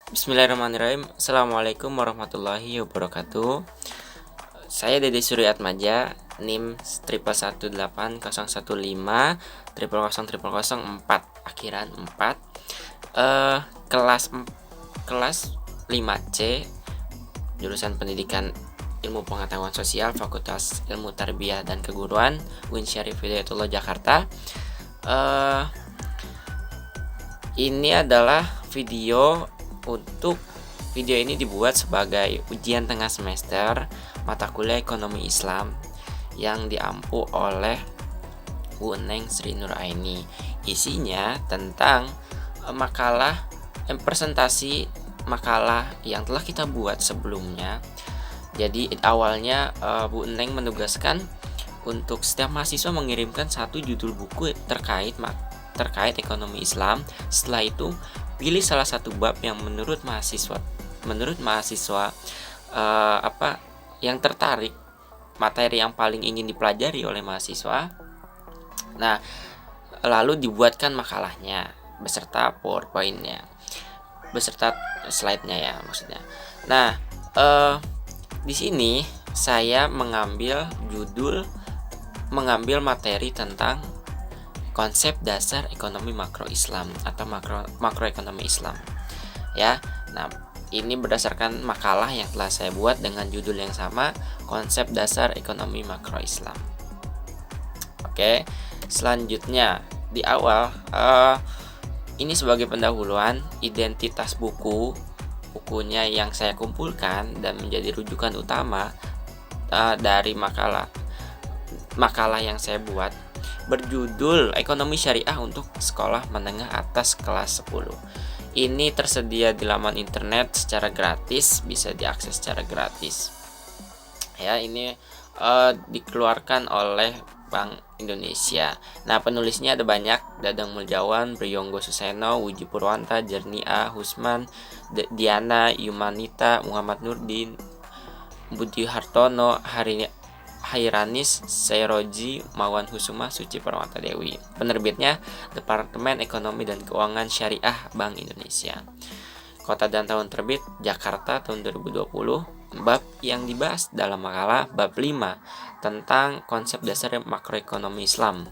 Bismillahirrahmanirrahim. Assalamualaikum warahmatullahi wabarakatuh. Saya Dede Suryatmaja, NIM 1118015 000004 akhiran 4. Eh kelas kelas 5C, jurusan Pendidikan Ilmu Pengetahuan Sosial, Fakultas Ilmu Tarbiyah dan Keguruan, UIN Syarif Hidayatullah Jakarta. Eh ini adalah video ini dibuat sebagai ujian tengah semester mata kuliah Ekonomi Islam yang diampu oleh Bu Neng Sri Nuraini. Isinya tentang presentasi makalah yang telah kita buat sebelumnya. Jadi awalnya Bu Neng menugaskan untuk setiap mahasiswa mengirimkan satu judul buku terkait ekonomi Islam. Setelah itu pilih salah satu bab yang menurut mahasiswa yang tertarik, materi yang paling ingin dipelajari oleh mahasiswa. Nah, lalu dibuatkan makalahnya beserta PowerPoint-nya, beserta slide-nya ya maksudnya. Nah, di sini saya mengambil materi tentang konsep dasar ekonomi makro Islam atau makroekonomi Islam. Ya. Nah, ini berdasarkan makalah yang telah saya buat dengan judul yang sama, konsep dasar ekonomi makro Islam. Oke, selanjutnya di awal ini sebagai pendahuluan identitas bukunya yang saya kumpulkan dan menjadi rujukan utama dari makalah yang saya buat, berjudul Ekonomi Syariah untuk Sekolah Menengah Atas Kelas 10. Ini tersedia di laman internet secara gratis, bisa diakses secara gratis. Ya, ini dikeluarkan oleh Bank Indonesia. Nah, penulisnya ada banyak: Dadang Muljawan, Priyonggo Suseno, Wuji Purwanta, Jernia, Husman, Diana, Yumanita, Muhammad Nurdin, Budi Hartono, Hairanis, Sairoji, Mawan Husuma, Suci Parwata Dewi. Penerbitnya Departemen Ekonomi dan Keuangan Syariah Bank Indonesia. Kota dan tahun terbit Jakarta tahun 2020. Bab yang dibahas dalam makalah bab 5 tentang konsep dasar makroekonomi Islam.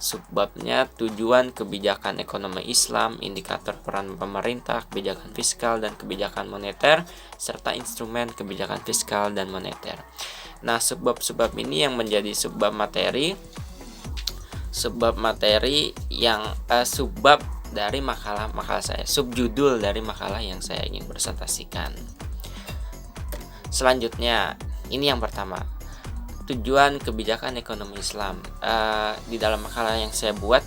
Subbabnya tujuan kebijakan ekonomi Islam, indikator peran pemerintah, kebijakan fiskal dan kebijakan moneter, serta instrumen kebijakan fiskal dan moneter. Nah, subbab ini yang menjadi subbab materi yang subbab dari makalah saya, subjudul dari makalah yang saya ingin presentasikan. Selanjutnya, ini yang pertama, tujuan kebijakan ekonomi Islam. Di dalam makalah yang saya buat,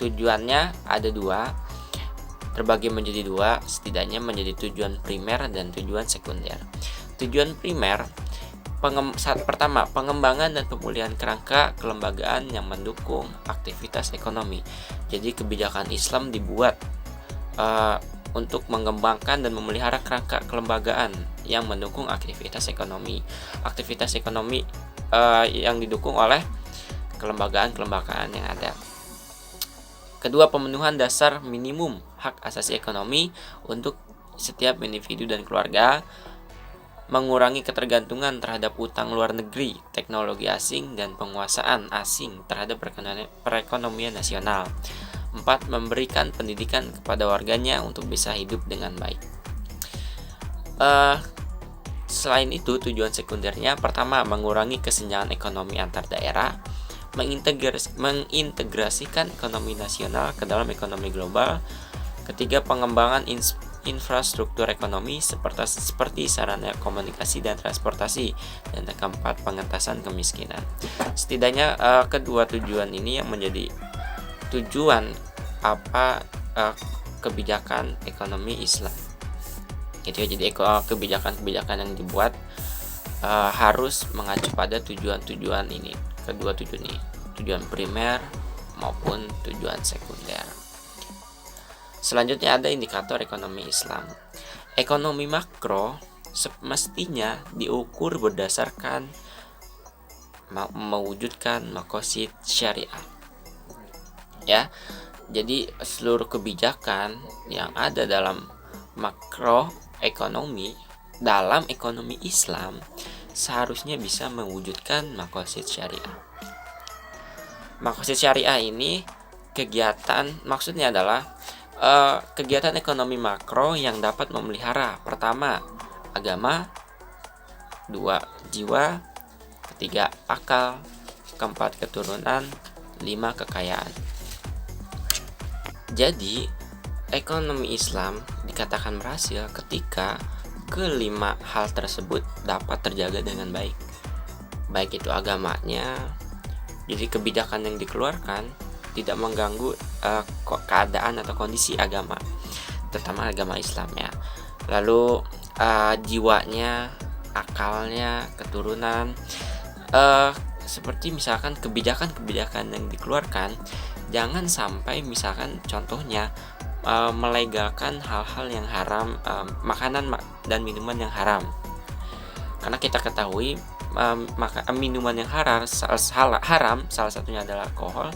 tujuannya ada dua, terbagi menjadi dua, setidaknya menjadi tujuan primer dan tujuan sekunder. Tujuan primer pertama, pengembangan dan pemulihan kerangka kelembagaan yang mendukung aktivitas ekonomi. Jadi kebijakan Islam dibuat untuk mengembangkan dan memelihara kerangka kelembagaan yang mendukung aktivitas ekonomi. Aktivitas ekonomi yang didukung oleh kelembagaan yang ada. Kedua, pemenuhan dasar minimum hak asasi ekonomi untuk setiap individu dan keluarga, mengurangi ketergantungan terhadap utang luar negeri, teknologi asing, dan penguasaan asing terhadap perekonomian nasional. 4. Memberikan pendidikan kepada warganya untuk bisa hidup dengan baik. Selain itu, tujuan sekundernya, pertama, mengurangi kesenjangan ekonomi antar daerah, mengintegrasikan ekonomi nasional ke dalam ekonomi global. Ketiga, pengembangan infrastruktur ekonomi seperti sarana komunikasi dan transportasi. Dan keempat, pengentasan kemiskinan. Setidaknya kedua tujuan ini yang menjadi tujuan kebijakan ekonomi Islam. Gitu ya. Jadi kebijakan yang dibuat harus mengacu pada tujuan-tujuan ini. Kedua tujuan ini, tujuan primer maupun tujuan sekunder. Selanjutnya ada indikator ekonomi Islam. Ekonomi makro semestinya diukur berdasarkan mewujudkan maqasid syariah. Ya. Jadi seluruh kebijakan yang ada dalam makroekonomi dalam ekonomi Islam seharusnya bisa mewujudkan maqasid syariah. Maqasid syariah ini maksudnya adalah kegiatan ekonomi makro yang dapat memelihara, pertama, agama, 2, jiwa, 3, akal, 4, keturunan, 5, kekayaan. Jadi, ekonomi Islam dikatakan berhasil ketika kelima hal tersebut dapat terjaga dengan baik. Baik itu agamanya, jadi kebijakan yang dikeluarkan tidak mengganggu keadaan atau kondisi agama, terutama agama Islam ya. Lalu jiwanya, akalnya, keturunan, seperti misalkan kebijakan-kebijakan yang dikeluarkan jangan sampai misalkan contohnya melegalkan hal-hal yang haram, makanan dan minuman yang haram. Karena kita ketahui minuman yang haram salah satunya adalah alkohol,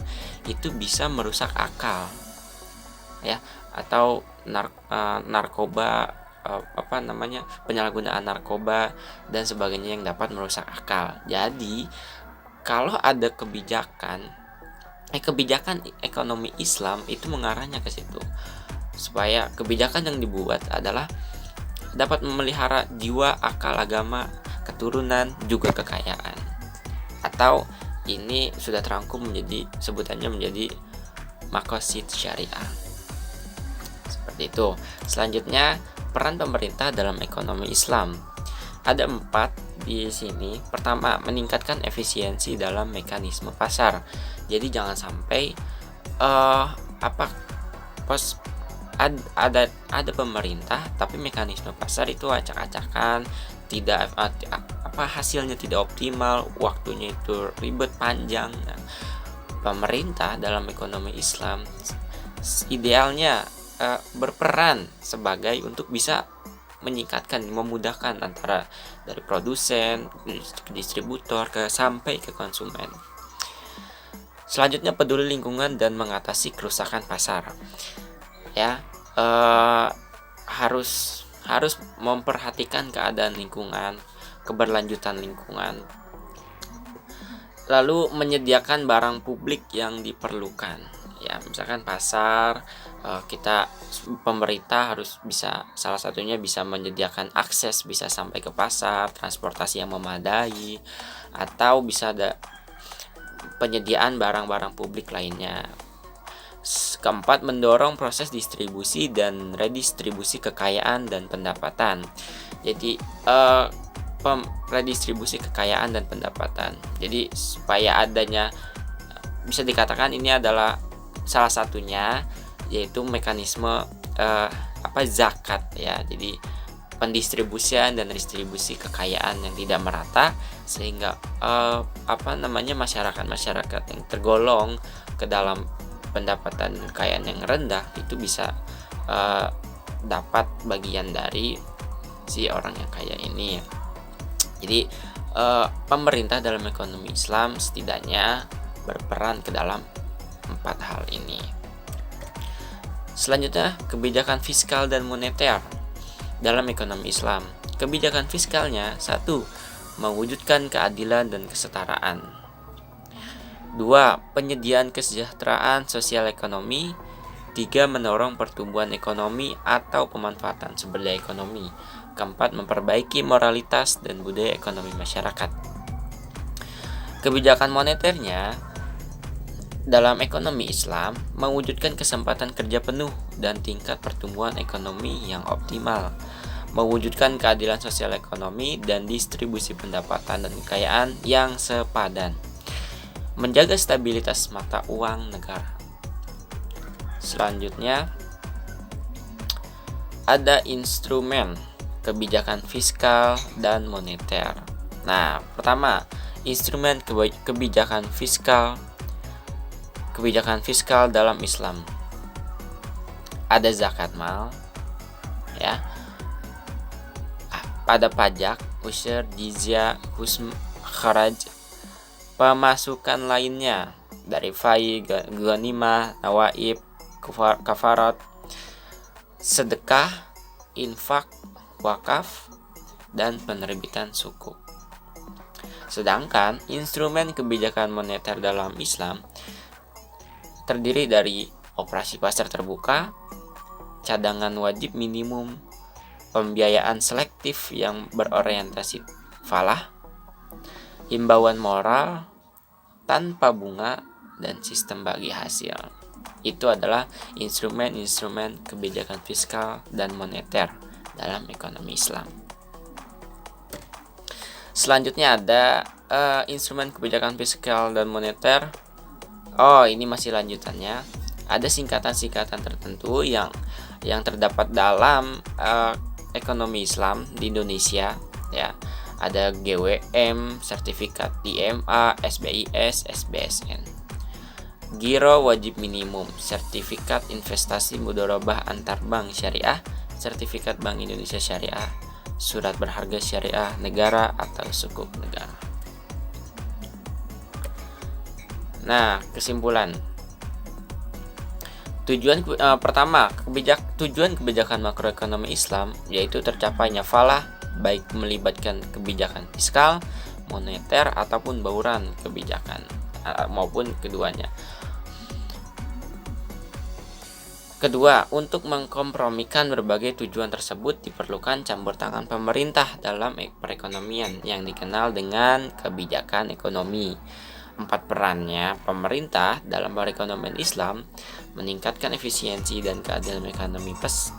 itu bisa merusak akal ya, atau narkoba, penyalahgunaan narkoba dan sebagainya yang dapat merusak akal. Jadi kalau ada kebijakan ekonomi Islam itu mengarahnya ke situ, supaya kebijakan yang dibuat adalah dapat memelihara jiwa, akal, agama, keturunan, juga kekayaan. Atau ini sudah terangkum sebutannya menjadi maqasid syariah. Seperti itu. Selanjutnya, peran pemerintah dalam ekonomi Islam. Ada 4 di sini. Pertama, meningkatkan efisiensi dalam mekanisme pasar. Jadi jangan sampai ada pemerintah tapi mekanisme pasar itu acak-acakan, tidak hasilnya tidak optimal, waktunya itu ribet panjang. Nah, pemerintah dalam ekonomi Islam idealnya berperan sebagai untuk bisa meningkatkan, memudahkan antara dari produsen, distributor sampai ke konsumen. Selanjutnya, peduli lingkungan dan mengatasi kerusakan pasar. Ya, harus memperhatikan keadaan lingkungan, keberlanjutan lingkungan. Lalu menyediakan barang publik yang diperlukan. Ya, misalkan pasar, pemerintah harus bisa, salah satunya bisa menyediakan akses bisa sampai ke pasar, transportasi yang memadai, atau bisa ada penyediaan barang-barang publik lainnya. Keempat, mendorong proses distribusi dan redistribusi kekayaan dan pendapatan. Jadi redistribusi kekayaan dan pendapatan. Jadi supaya adanya, bisa dikatakan ini adalah salah satunya, yaitu mekanisme zakat ya. Jadi pendistribusian dan distribusi kekayaan yang tidak merata, sehingga masyarakat yang tergolong ke dalam pendapatan kekayaan yang rendah itu bisa dapat bagian dari si orang yang kaya ini ya. Jadi pemerintah dalam ekonomi Islam setidaknya berperan ke dalam 4 hal ini. Selanjutnya, kebijakan fiskal dan moneter dalam ekonomi Islam. Kebijakan fiskalnya, 1, mewujudkan keadilan dan kesetaraan. 2, penyediaan kesejahteraan sosial ekonomi. 3, mendorong pertumbuhan ekonomi atau pemanfaatan sumber daya ekonomi. 4, memperbaiki moralitas dan budaya ekonomi masyarakat. Kebijakan moneternya dalam ekonomi Islam mewujudkan kesempatan kerja penuh dan tingkat pertumbuhan ekonomi yang optimal, mewujudkan keadilan sosial ekonomi dan distribusi pendapatan dan kekayaan yang sepadan, menjaga stabilitas mata uang negara. Selanjutnya, ada instrumen kebijakan fiskal dan moneter. Nah, pertama, instrumen kebijakan fiskal dalam Islam. Ada zakat mal, ya. Ada pajak, usyur, jizyah, kharaj, pemasukan lainnya dari fai, ghanimah, nawaib, kafarat, sedekah, infak, wakaf, dan penerbitan sukuk. Sedangkan instrumen kebijakan moneter dalam Islam terdiri dari operasi pasar terbuka, cadangan wajib minimum, pembiayaan selektif yang berorientasi falah, himbauan moral tanpa bunga, dan sistem bagi hasil. Itu adalah instrumen-instrumen kebijakan fiskal dan moneter dalam ekonomi Islam. Selanjutnya ada instrumen kebijakan fiskal dan moneter. Ini masih lanjutannya. Ada singkatan-singkatan tertentu yang terdapat dalam ekonomi Islam di Indonesia, ya. Ada GWM, sertifikat DMA, SBIS, SBSN. Giro wajib minimum, sertifikat investasi mudharabah antar bank syariah, sertifikat Bank Indonesia Syariah, surat berharga syariah negara atau sukuk negara. Nah, kesimpulan. Pertama, tujuan kebijakan makroekonomi Islam yaitu tercapainya falah, baik melibatkan kebijakan fiskal, moneter ataupun bauran kebijakan maupun keduanya. Kedua, untuk mengkompromikan berbagai tujuan tersebut diperlukan campur tangan pemerintah dalam perekonomian yang dikenal dengan kebijakan ekonomi. 4 perannya pemerintah dalam perekonomian Islam: meningkatkan efisiensi dan keadilan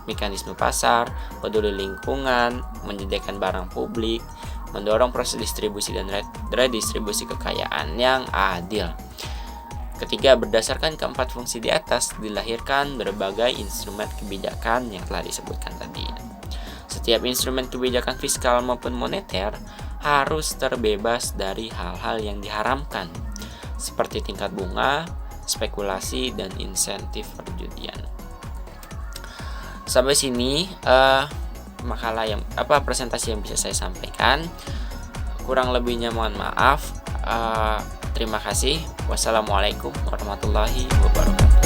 mekanisme pasar, peduli lingkungan, menyediakan barang publik, mendorong proses distribusi dan redistribusi kekayaan yang adil. Ketiga, berdasarkan keempat fungsi di atas dilahirkan berbagai instrumen kebijakan yang telah disebutkan tadi. Setiap instrumen kebijakan fiskal maupun moneter harus terbebas dari hal-hal yang diharamkan, seperti tingkat bunga, spekulasi, dan insentif perjudian. Sampai sini presentasi yang bisa saya sampaikan. Kurang lebihnya mohon maaf. Terima kasih. Wassalamualaikum warahmatullahi wabarakatuh.